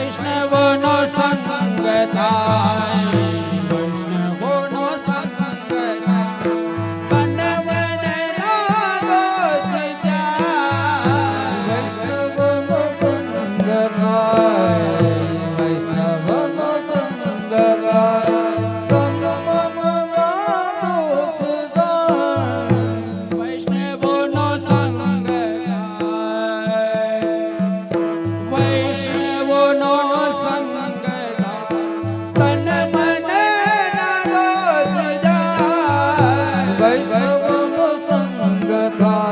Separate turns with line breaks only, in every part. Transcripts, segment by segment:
વૈષ્ણવનો સંગ થાય વૈષ્ણવનો સંગ થાય કંડવને ના દોષ જાય વૈષ્ણવનો સંગ થાય વૈષ્ણવનો સંગ થાય કંડવને ના દોષ જાય વૈષ્ણવનો સંગ થાય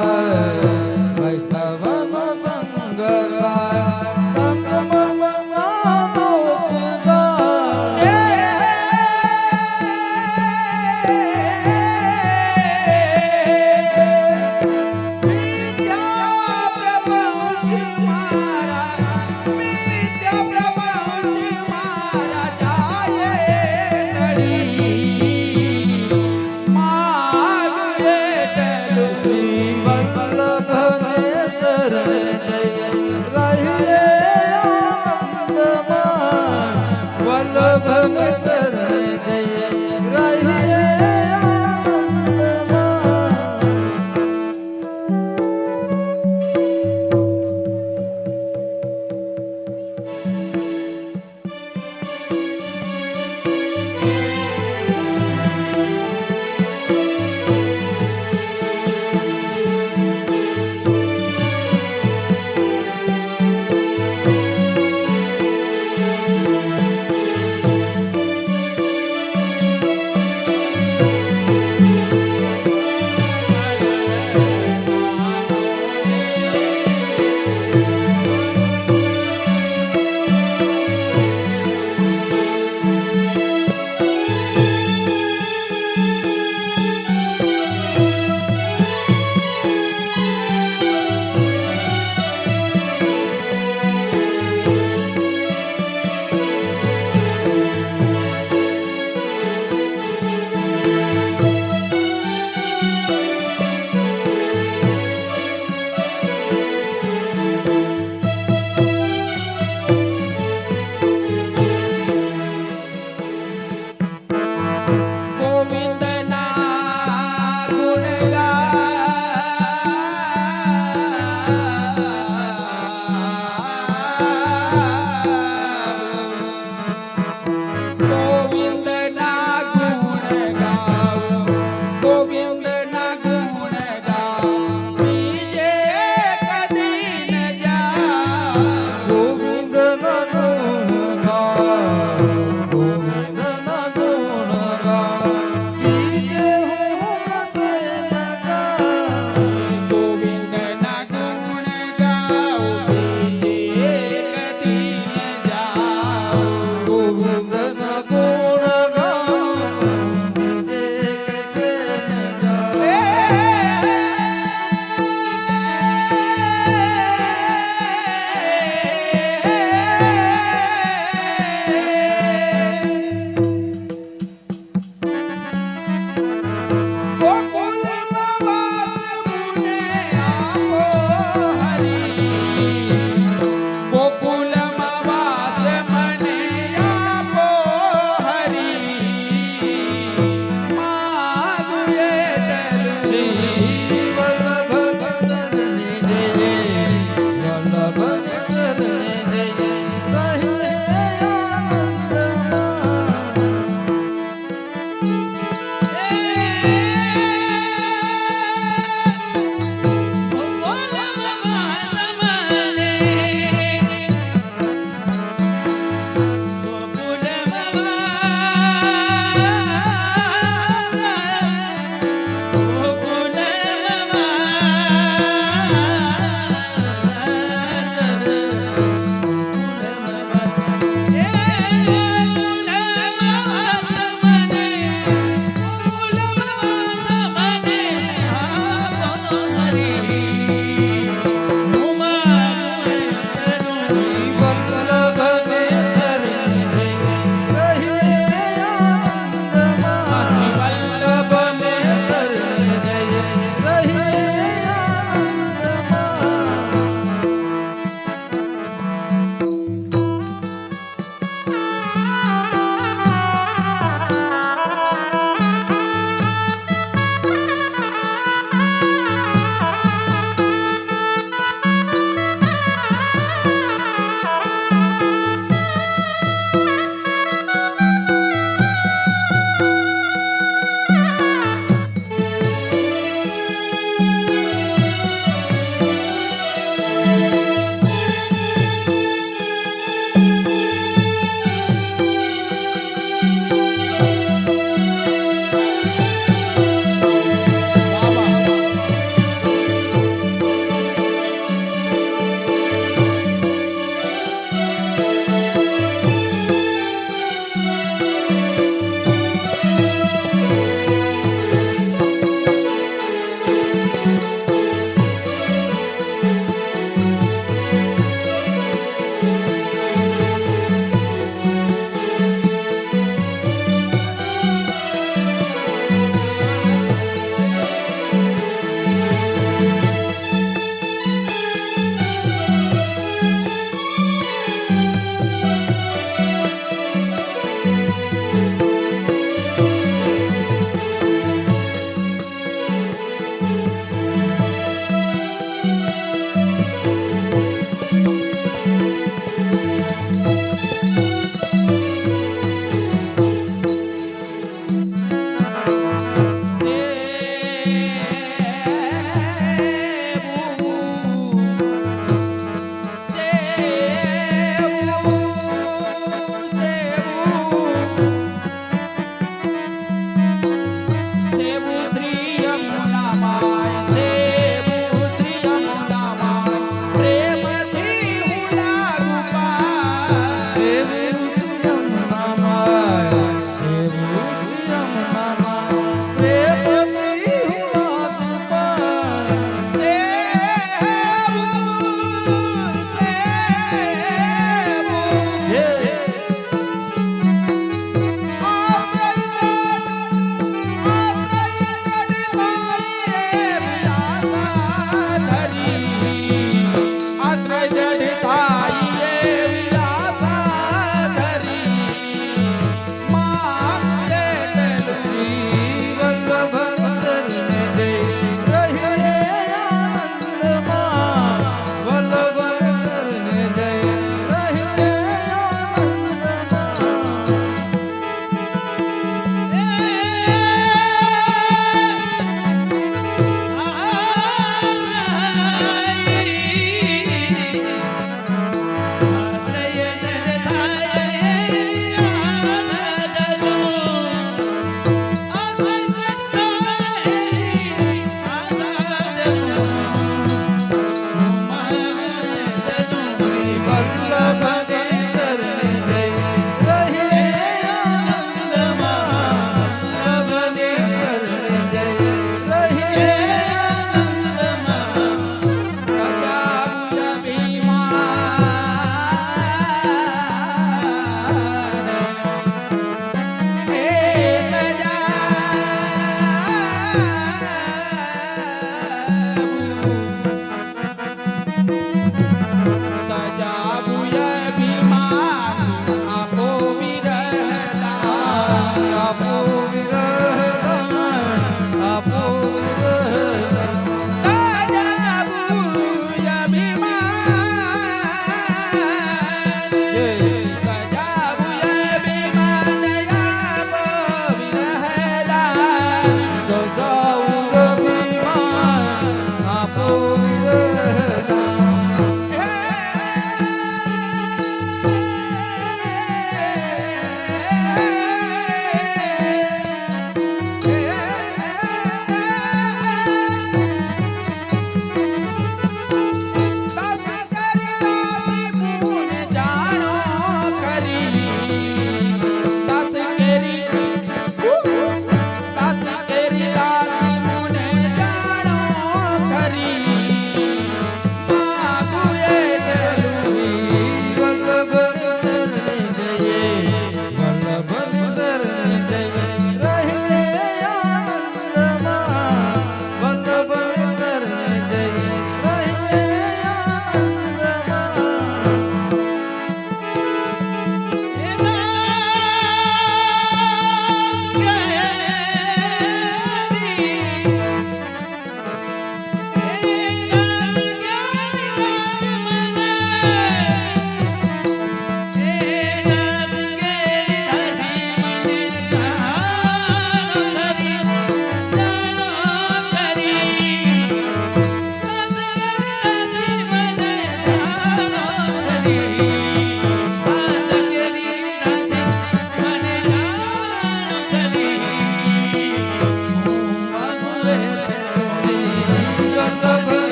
વૈષ્ણવનો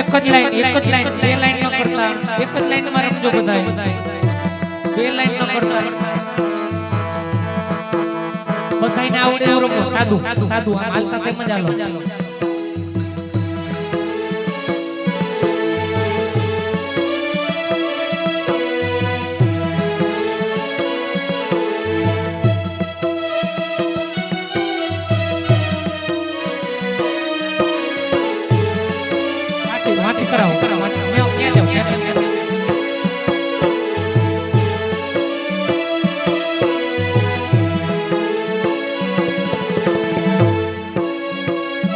એક જ લાઈન બે લાઈન ન કરતા એક જ લાઈન માં રમજો બધાય બે લાઈન ન કરતા બધાયને આવડે એવું રમો સાદું સાદું આમ હાલતા તેમ જ હાલો વાટી કરાવો વાટી મેં ક્યાં જાવ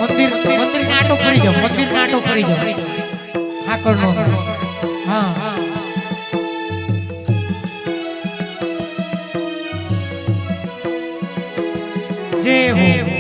મંદિર ને આટો ફરી જાઓ મંદિર ને આટો ફરી જાઓ ઠાકર નો હા જય હો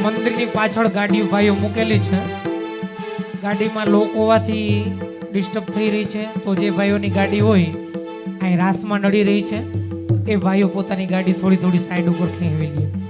મંદિરની પાછળ ગાડીઓ ભાઈઓ મૂકેલી છે ગાડીમાં લોકો હોવાથી ડિસ્ટર્બ થઈ રહી છે તો જે ભાઈઓની ગાડી હોય અહીં રાસમાં નડી રહી છે એ ભાઈઓ પોતાની ગાડી થોડી થોડી સાઈડ ઉપર ખેંચી લે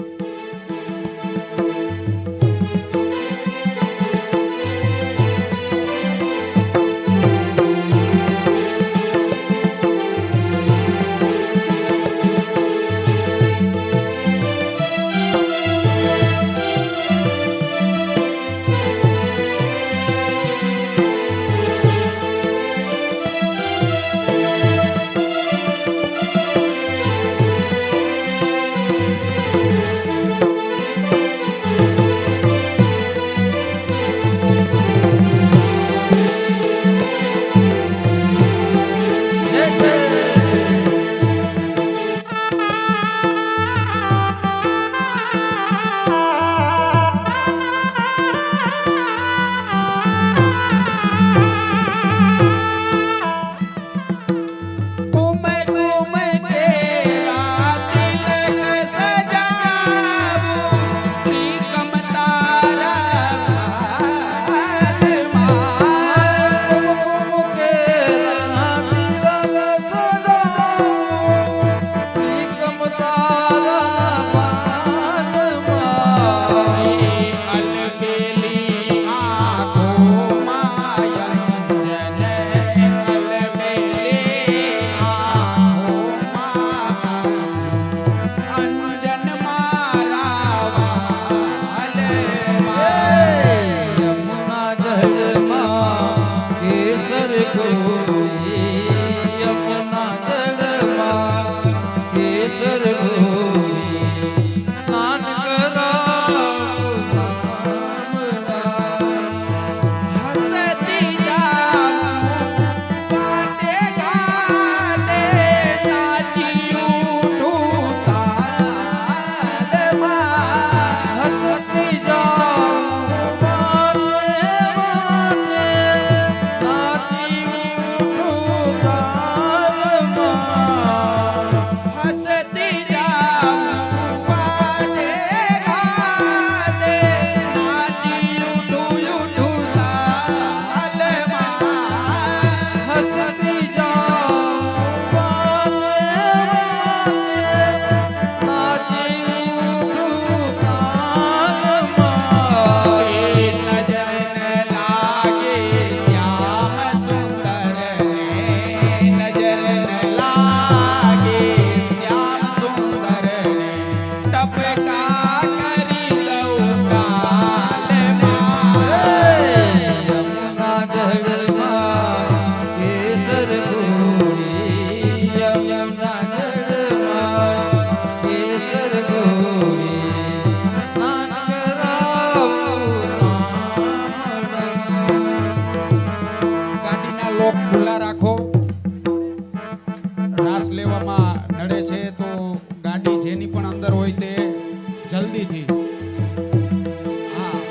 દીધી. હા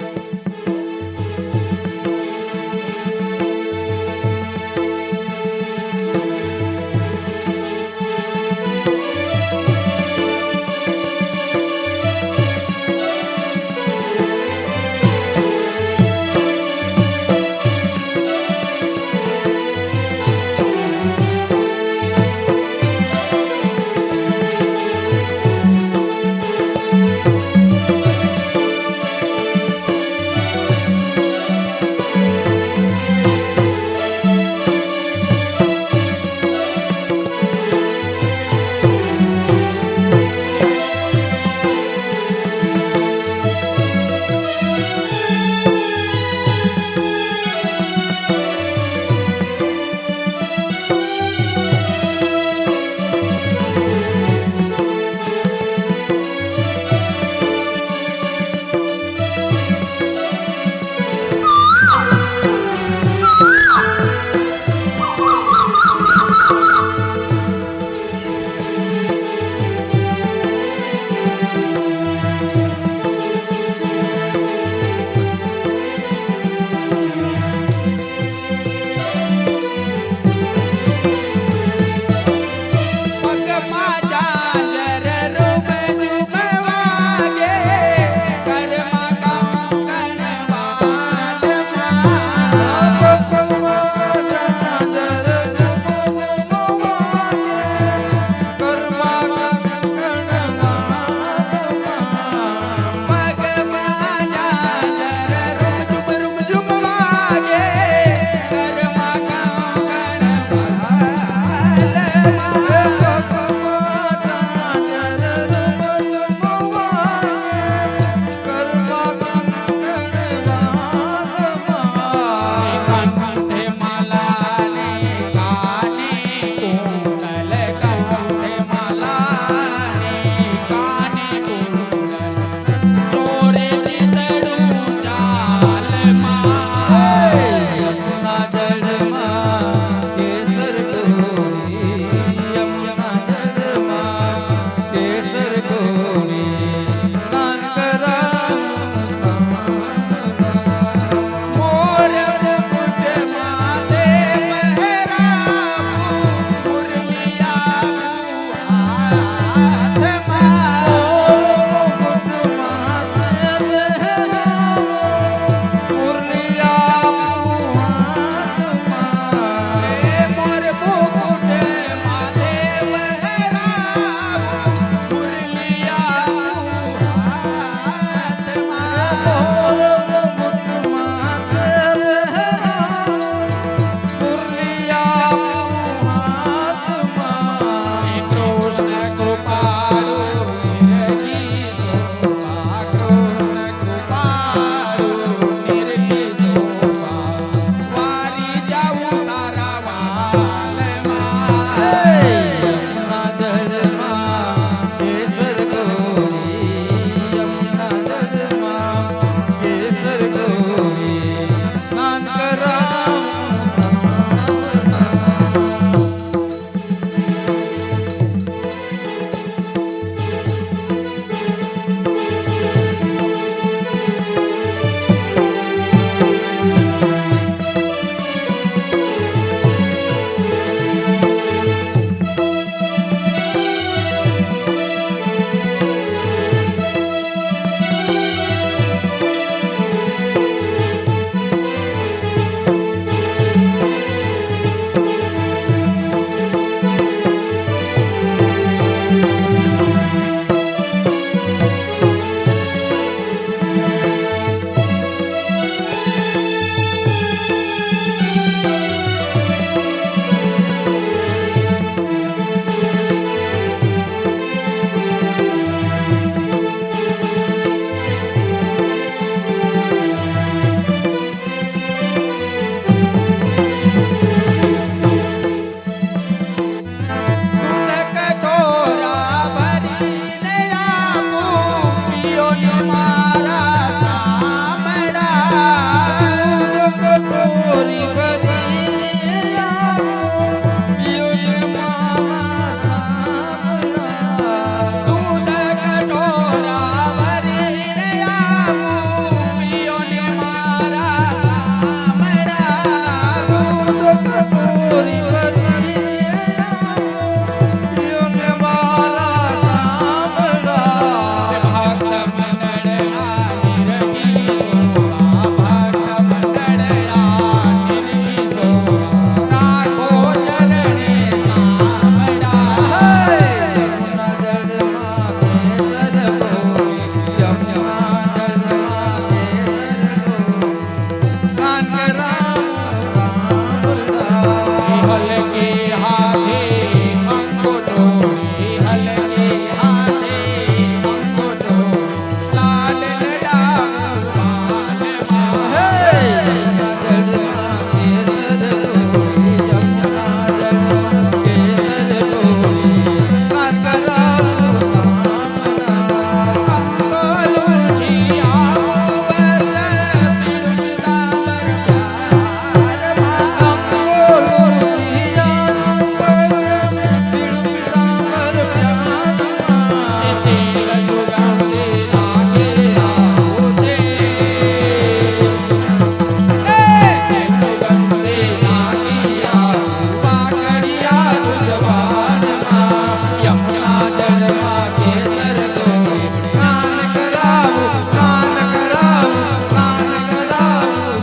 જળમાં કેસર ધોળી સ્નાન કરાવું સ્નાન કરાવું સ્નાન કરાવું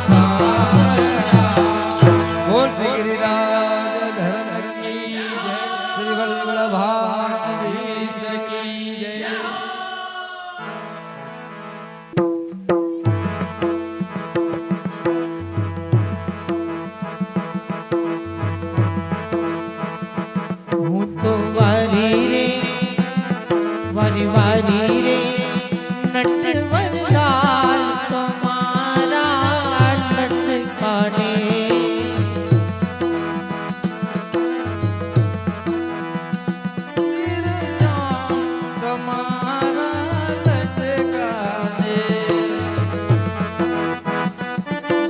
બોલ શ્રી ગિરિરાજ ધર્મ કી જય શ્રી વલ્લભાધીશ કી જય
હું તો વારી રે વારી વારી રે નટવરલાલ તમારા લટકાને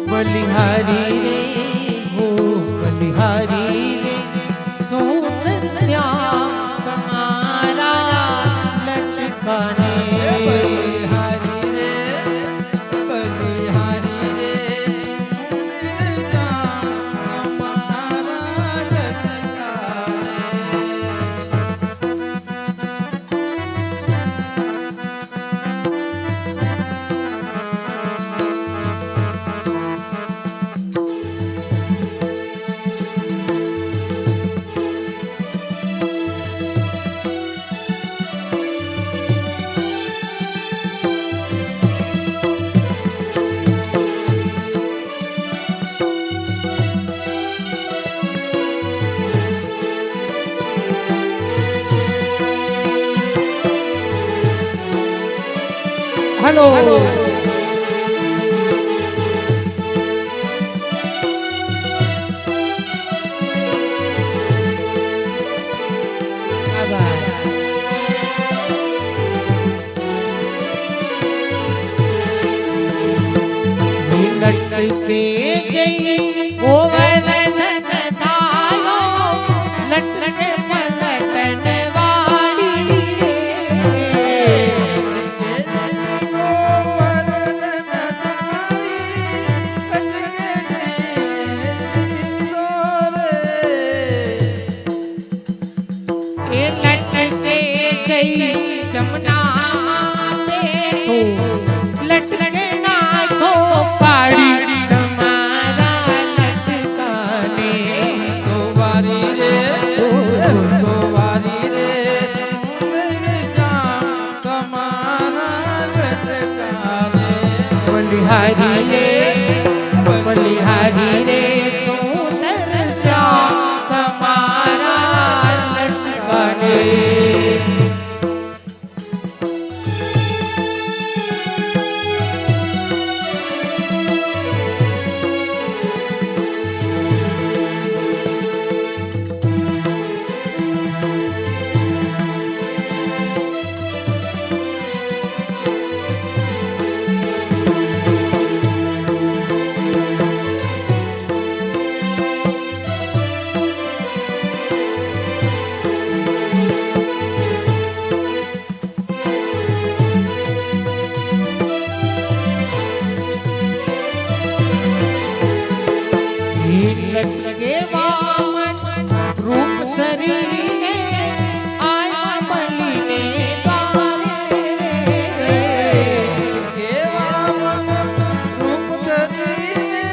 બલિહારી રે હો બલિહારી રે સુંદર શ્યામ તમારા લટકાને
બલિહારી રે બલિહારી રે સુંદર શ્યામ તમારા લટકાને
હલો લટકે જઈ ગોવર્ધન ધારો લટકે પલટન વાળી એ લટકે જઈ જમના તે તો લટકે નાખો પાડી તમારા લટકાને
તો વારી રે તો વારી રે સુંદર શ્યામ તમારા લટકાને
બલિહારી રે બલિહારી રે સુંદર શ્યામ તમારા લટકાને લટકે વામન રૂપ ધરીને આયા બલિને દ્વારે
કેવા મન રૂપ ધરીને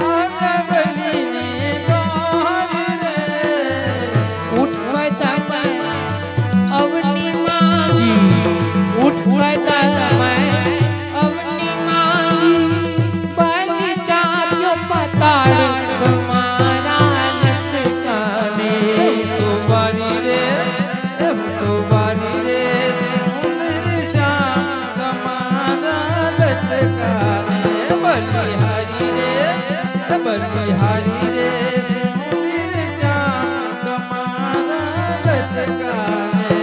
આવ્યા બલીને દ્વાર રે
ઉઠવત અવની માંગી ઉઠવત અવની માંગી બલિ ચાપ્યો પતાડ તમારા લટકાને
તો વારી રે તો વારી રે સુંદર શ્યામ તમારા લટકાને બલિહારી રે બલિહારી રે સુંદર શ્યામ તમારા લટકાને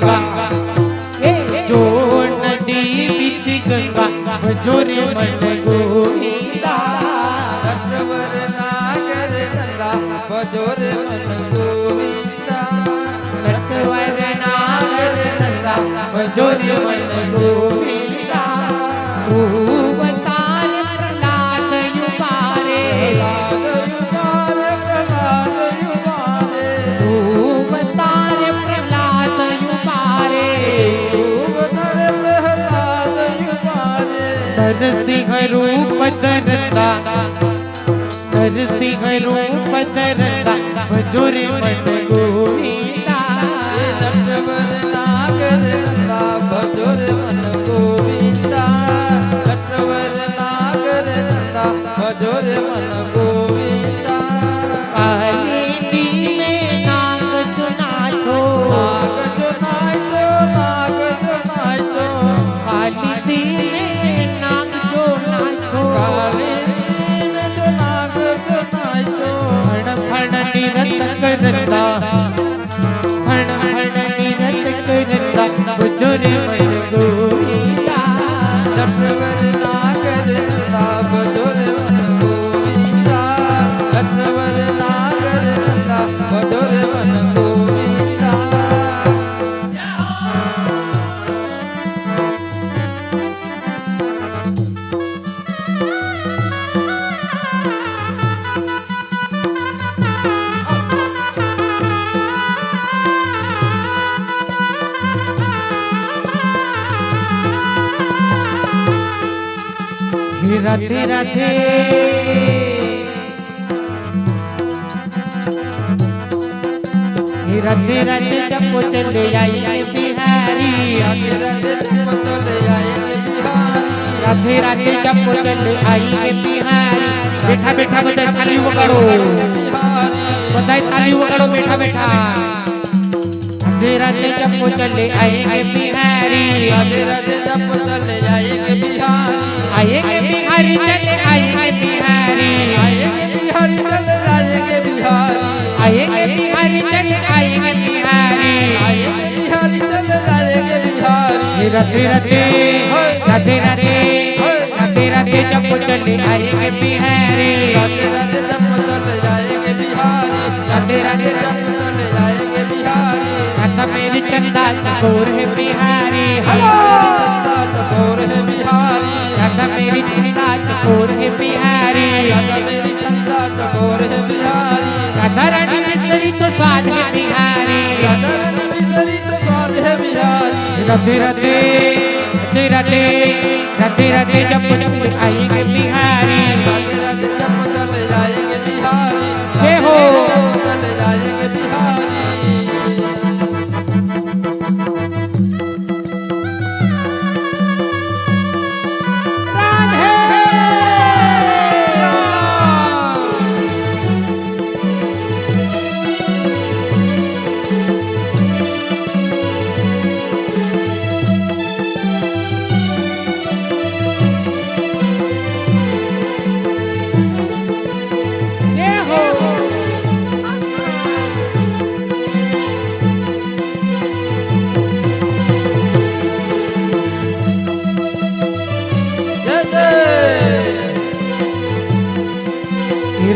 गंगा ए जो नदी बीच गंगा भजो रे मन गोविंदा
नटवर नागर नंदा भजो रे मन गोविंदा
नटवर नागर नंदा भजो रे मन गोविंदा ध्रुव तार प्रहलाद युवारे
प्रहलाद युवारे
ध्रुव तार प्रहलाद युवारे
धूपधर प्रहलाद युवारे
नरसिंह रूप धरता नरसिंह रूप धरता भजो रे मन गोविंदा
नटवर नागर नंदा भजो रे मन गोविंदा नटवर नागर नंदा भजो रे मन गोविंदा
काली दी में नाग जो नाचो
नाग जो नाचो नाग जो नाचो
काली दी में नाग जो नाचो
काली दीन जो नाग जो नाचो
फण फण निरत करता फण फण निरत करता भजो रे मन गोविंदा
नटवर नागर नंदा भजो रे मन गोविंदा नटवर नागर नंदा भजो रे मन गोविंदा
हे राधे राधे हे राधे राधे चप्पो चले आई बिहारी
राधे राधे चप्पो चले आएंगे बिहारी
राधे राधे चप्पो चले आई बिहारी बैठा बैठा बधाई थाली वगाड़ो
बिहारी
बधाई थाली वगाड़ो बैठा बैठा राधे राधे चप्पो चले आएंगे बिहारी
राधे राधे चप्पो चले आएंगे बिहारी
आएंगे बिहारी चले आएंगे बिहारी
आएंगे बिहारी चले आएंगे बिहारी
आएंगे बिहारी चले आएंगे बिहारी
आएंगे बिहारी चले आएंगे बिहारी
हे राधे राधे राधे राधे राधे राधे चप्पो चले आएंगे बिहारी
राधे राधे चप्पो चले आएंगे बिहारी राधे राधे चप्पो चले आएंगे बिहारी
राधा मेरी चंदा चकोर है बिहारी
चंदा चकोर है बिहारी
राधा मेरी चंदा चकोर है बिहारी
राधा मेरी चंदा चकोर है बिहारी
राधा रानी मिसरी तो स्वाद है बिहारी
राधा रानी बिसरी तो स्वाद है बिहारी
राधे राधे राधे राधे राधे राधे चप्पो चले आएंगे बिहारी
राधे राधे चप्पो चले आएंगे बिहारी
जय हो।
चप्पो चले आएंगे बिहारी
जय हो।
जय जय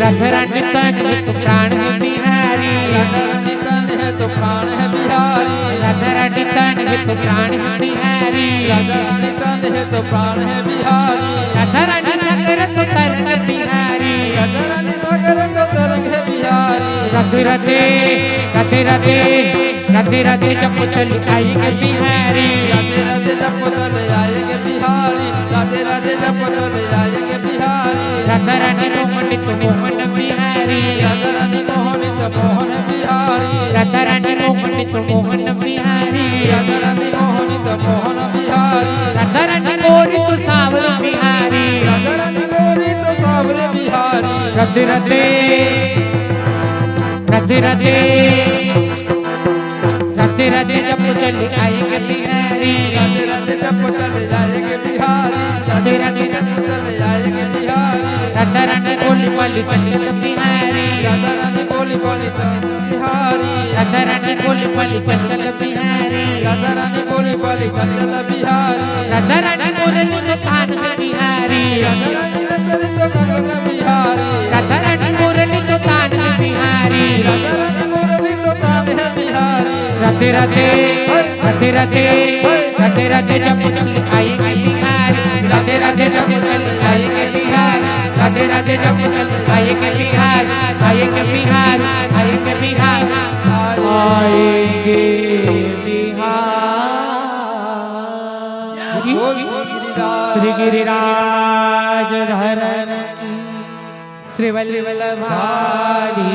राधा रानी तन है तो प्राण है बिहारी
राधा रानी तन है तो प्राण है बिहारी
राधा रानी तन है तो प्राण है बिहारी
राधा रानी तन है तो प्राण है बिहारी
राधा रानी सागर तो तरंग बिहारी
राधा रानी सागर को तरंग है बिहारी
राधे राधे राधे राधे राधे राधे चप्पो चले आएंगे बिहारी
राधे राधे चप्पो चले आएंगे बिहारी राधे राधे चप्पो चले आएंगे बिहारी
राधा रानी मोहन तो मोहन बिहारी
राधा रानी मोहनी तो मोहन बिहारी
राधा रानी मोहन तो मोहन बिहारी
राधा रानी मोहनी तो मोहन बिहारी
राधा रानी गोरी तो सावर बिहारी
राधा रानी गौरी तो सावरे बिहारी
राधे राधे राधे राधे राधे राधे चप्पो चले आएंगे बिहारी
राधे राधे चप्पो चले आएंगे बिहारी राधे राधे चप्पो चले आएंगे बिहारी
राधा रानी बोली वाली चंचल बिहारी
राधा रानी बोली बोली तो बिहारी બિહારી
રાધા રાની બોલી બોલી ચંચલ બિહારી
રાધા રાની બોલી બોલી ચંચલ બિહારી
રાધા રાની બોલી તો તાન હે બિહારી
રાધા રાની રચરી તો કંગન બિહારી
રાધા રાની બોલી તો તાન હે બિહારી
રાધા રાની બોલી તો તાન હે બિહારી
राधे राधे राधे राधे राधे राधे जब चल आएंगे बिहार राधे राधे जब चल आएंगे बिहार राधे राधे जब चल आएंगे बिहार आएंगे बिहार आएंगे बिहार आएंगे बिहार
बोल गिरिराज
श्री गिरिराज धरन की श्री वल्लभारी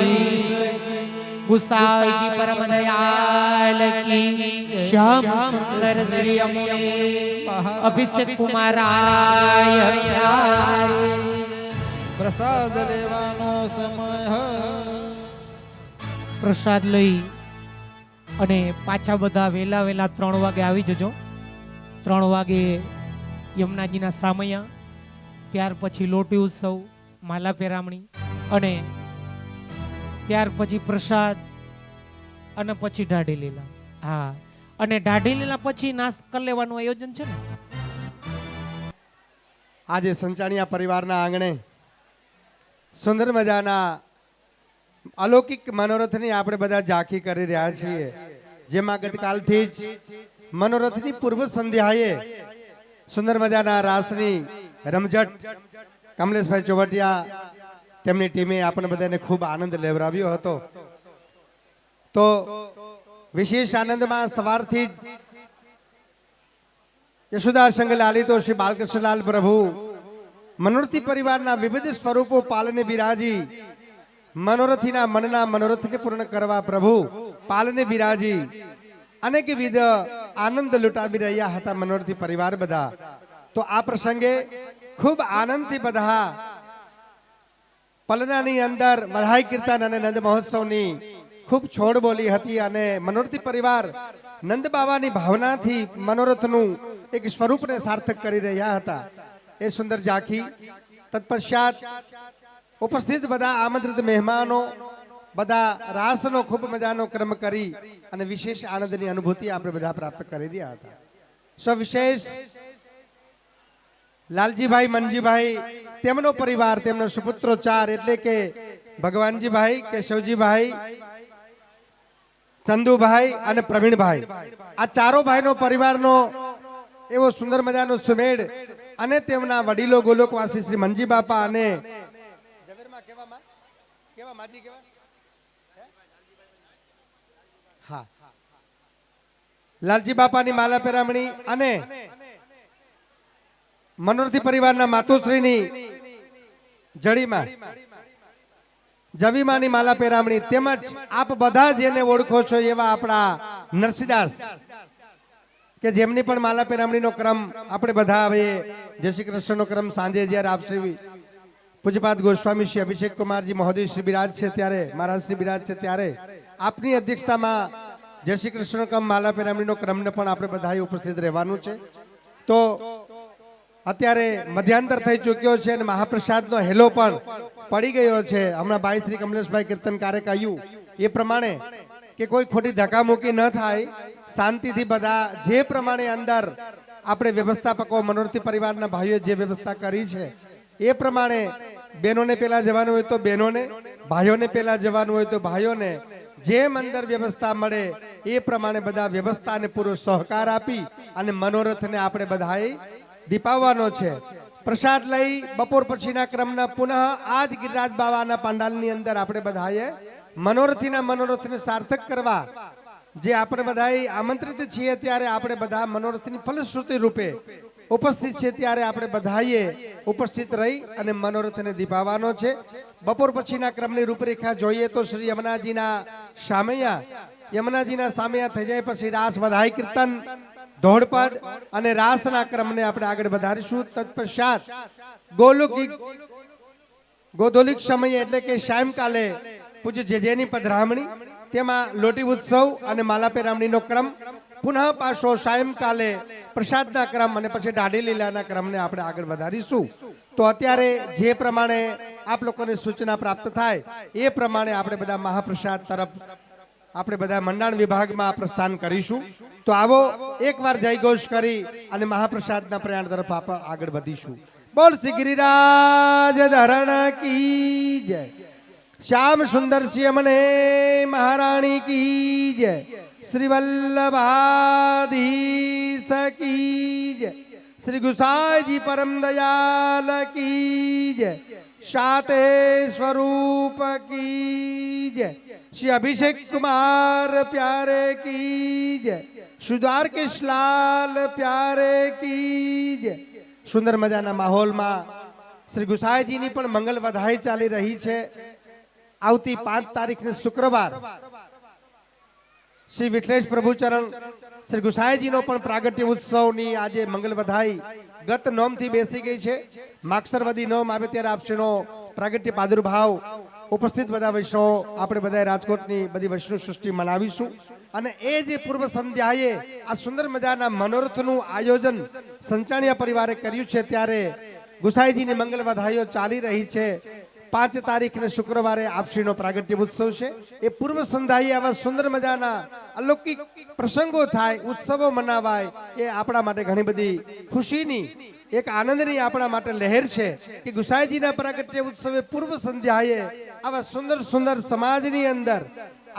गुसाई जी परम दयाल की श्याम सुंदर श्री अमुने अभिषेक कुमाराय प्यारे
प्रसाद लेવાનો સમય
પ્રસાદ લઈ અને પાછા બધા વેલા વેલા 3 વાગે આવી જજો 3 વાગે યમુનાજીના સામૈયા ત્યાર પછી લોટી ઉત્સવ માલા પેરામણી અને ત્યાર પછી પ્રસાદ અને પછી ઢાઢી લીલા હા અને ઢાઢી લીલા પછી નાસ્તો કરી લેવાનું આયોજન છે ને
આજે સંચાણિયા પરિવારના આંગણે સુંદર મજાના અલૌકિક મનોરથની આપણે બધા ઝાંખી કરી રહ્યા છીએ જેમાં ગતકાલથી જ મનોરથની પૂર્વ સંધ્યાએ સુંદર મજાના રાસની રમઝટ કમલેશભાઈ ચોવટિયા તેમની ટીમે આપણે બધાને ખૂબ આનંદ લેવરાવ્યો હતો તો વિશેષ આનંદમાં સવારથી જ યશોદા સંગ લાલિતો શ્રી બાલકૃષ્ણલાલ પ્રભુ મનોરથી પરિવારના વિવિધ સ્વરૂપો પાલને બિરાજી મનોરથીના મનના મનોરથને પૂર્ણ કરવા પ્રભુ પાલને બિરાજી અનેકવિધ આનંદ લૂંટાવી રહ્યા હતા મનોરથી પરિવાર બધા તો આ પ્રસંગે ખૂબ આનંદથી બધા પલનાની અંદર મધાઈ કીર્તન અને નંદ મહોત્સવની ખૂબ છોડ બોલી હતી અને મનોરથી પરિવાર નંદ બાવાની ભાવનાથી મનોરથનું એક સ્વરૂપને સાર્થક કરી રહ્યા હતા એ સુંદર ઝાંખી તત્પશ્ચાત ઉપસ્થિત બધા આમંત્રિત મહેમાનો બધા રાસનો ખૂબ મજાનો ક્રમ કરી અને વિશેષ આનંદની અનુભૂતિ આપણે બધા પ્રાપ્ત કરી રહ્યા હતા સવિશેષ લાલજીભાઈ મનજીભાઈ તેમનો પરિવાર તેમનો સુપુત્રો 4 એટલે કે ભગવાનજીભાઈ કેશવજીભાઈ ચંદુભાઈ અને પ્રવીણભાઈ આ ચારો ભાઈનો પરિવારનો એવો સુંદર મજાનો સુમેળ અને તેમના વડીલો ગોલોકવાસી શ્રી મનજી બાપા અને હા લાલજી બાપાની માલા પેરામણી અને મનોરથી પરિવારના માતુશ્રીની જડીમાં જવીમાની માલા પેરામણી તેમજ આપ બધા જેને ઓળખો છો એવા આપણા નરસિંહદાસ કે જેમની પણ માલા પેરામણીનો ક્રમ આપણે બધા હવે જય શ્રી કૃષ્ણનો ક્રમ સાંજે જ્યારે આપ શ્રી પૂજ્યપાદ ગોસ્વામી શ્રી અભિષેક કુમારજી મહોદય શ્રી બિરાજ છે ત્યારે મહારાજ શ્રી બિરાજ છે ત્યારે આપની અધ્યક્ષતામાં જય શ્રી કૃષ્ણ ક્રમ માલા પેરામણીનો ક્રમને પણ આપણે બધાએ ઉપસ્થિત રહેવાનું છે તો અત્યારે મધ્યાંતર થઈ ચૂક્યો છે અને મહાપ્રસાદનો હેલો પણ પડી ગયો છે હમણાં ભાઈ શ્રી કમલેશભાઈ કીર્તનકારે કહ્યું એ પ્રમાણે કે કોઈ ખોટી ધક્કામુક્કી ન થાય શાંતિથી બધા જે પ્રમાણે અંદર આપણે વ્યવસ્થાપકો મનોરથી પરિવારના ભાઈઓ જે વ્યવસ્થા કરી છે એ પ્રમાણે બહેનોને પહેલા જવાનું હોય તો બહેનોને ભાઈઓને પહેલા જવાનું હોય તો ભાઈઓને જેમ અંદર વ્યવસ્થા મળે એ પ્રમાણે બધા વ્યવસ્થાને પૂરો સહકાર આપી અને મનોરથને આપણે બધાએ દીપાવવાનો છે પ્રસાદ લઈ બપોર પછીના ક્રમના પુનઃ આજ ગિરિરાજ બાવાના પાંડાલની અંદર આપણે બધાએ મનોરથીના મનોરથને સાર્થક કરવા જે આપણે બધાએ આમંત્રિત છીએ ત્યારે આપણે બધા મનોરથની ફલશ્રુતિ રૂપે ઉપસ્થિત છે ત્યારે આપણે બધાએ ઉપસ્થિત રહી અને મનોરથને દીપાવવાનો છે બપોર પછીના ક્રમની રૂપરેખા જોઈએ તો શ્રી યમુનાજીના સામૈયા થઈ જાય પછી રાસ વધાઈ કીર્તન ધોળપદ અને રાસના ક્રમને આપણે આગળ વધારીશું તત્પશ્ચાત ગોધોલિક સમય એટલે કે સાયંકાલે પૂજ્ય જેજેની પધરામણી તેમાં લોટી ઉત્સવ અને માલા પેરામણીનો ક્રમ પુનઃ પાછો સાયંકાલે પ્રસાદના ક્રમ અને પછી દાઢી લીલાના ક્રમને આપણે આગળ વધારીશું તો અત્યારે જે પ્રમાણે આપ લોકોને સૂચના પ્રાપ્ત થાય એ પ્રમાણે આપણે બધા મહાપ્રસાદ તરફ આપણે બધા મંડાણ વિભાગમાં પ્રસ્થાન કરીશું. તો આવો એકવાર જયઘોષ કરી અને મહાપ્રસાદના પ્રયાણ તરફ આપણે આગળ વધીશું. બોલ શ્રી ગિરિરાજ ધરણ કી જય. શ્યામ સુંદર સિંહ મને મહારાણી કી જય. શ્રી વલ્લભાધીશ કી જય. શ્રી ગુસાઈજી પરમ દયાલ કી જય. શાતે સ્વરૂપ કી જય. શ્રી અભિષેક કુમાર પ્યારે કી જય. સુદ્વારકેશ લાલ પ્યારે કી જય. સુંદર મજાના માહોલમાં શ્રી ગુસાઈજીની પણ મંગલ વધાઈ ચાલી રહી છે. આવતી 5 તારીખને શુક્રવાર શ્રી વિઠ્ઠલેશ પ્રભુચરણ શ્રી ગુસાઈજીનો પણ પ્રાગટ્ય ઉત્સવની આજે મંગલ વધાઈ ગત નોમથી બેસી ગઈ છે. માગસરવદી નોમ આવે ત્યારે આપશ્રીનો પ્રાગટ્ય પ્રાદુર્ભાવ ઉપસ્થિત બધા વૈષ્ણવો આપણે બધા રાજકોટની બધી વૈષ્ણવ સૃષ્ટિ મનાવીશું. અને એ જે પૂર્વ સંધ્યાએ આ સુંદર મજાના મનોરથનું આયોજન સંચાણિયા પરિવારે કર્યું છે ત્યારે ગુસાઈજીની મંગલ વધાઈઓ ચાલી રહી છે. 5 તારીખને શુક્રવારે આપશ્રીનો પ્રાગટ્ય ઉત્સવ છે. એ પૂર્વ સંધ્યાએ આવા સુંદર મજાના અલૌકિક પ્રસંગો થાય, ઉત્સવો મનાવાય, એ આપણા માટે ઘણી બધી ખુશીની એક આનંદની આપણા માટે લહેર છે કે ગુસાઈજીના પ્રાગટ્ય ઉત્સવે પૂર્વ સંધ્યાએ આવા સુંદર સુંદર સમાજની અંદર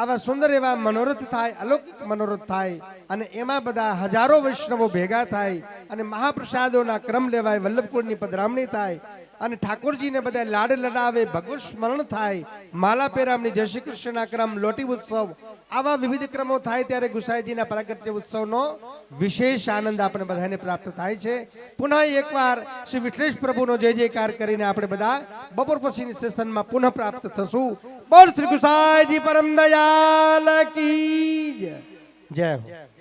આવા સુંદર એવા મનોરથ થાય, અલૌકિક મનોરથ થાય અને એમાં બધા હજારો વૈષ્ણવો ભેગા થાય અને મહાપ્રસાદોના ક્રમ લેવાય, વલ્લભકુળની પધરામણી થાય અને ઠાકોરજીને બધા લાડ લડાવે, ભગવત સ્મરણ થાય, માલા પેરામણી, જય શ્રી કૃષ્ણના ક્રમ, લોટી ઉત્સવ, આવા વિવિધ ક્રમો થાય ત્યારે ગુસાઈજીના પ્રાગટ્ય ઉત્સવનો વિશેષ આનંદ આપણે બધાને પ્રાપ્ત થાય છે. પુનઃ એકવાર શ્રી વિઠ્ઠલેશ પ્રભુનો જય જયકાર કરીને આપણે બધા બપોર પછીની સેશનમાં પુનઃ પ્રાપ્ત થશું. બોલ શ્રી ગુસાઈજી પરમ દયાલ કી જય. જય હો.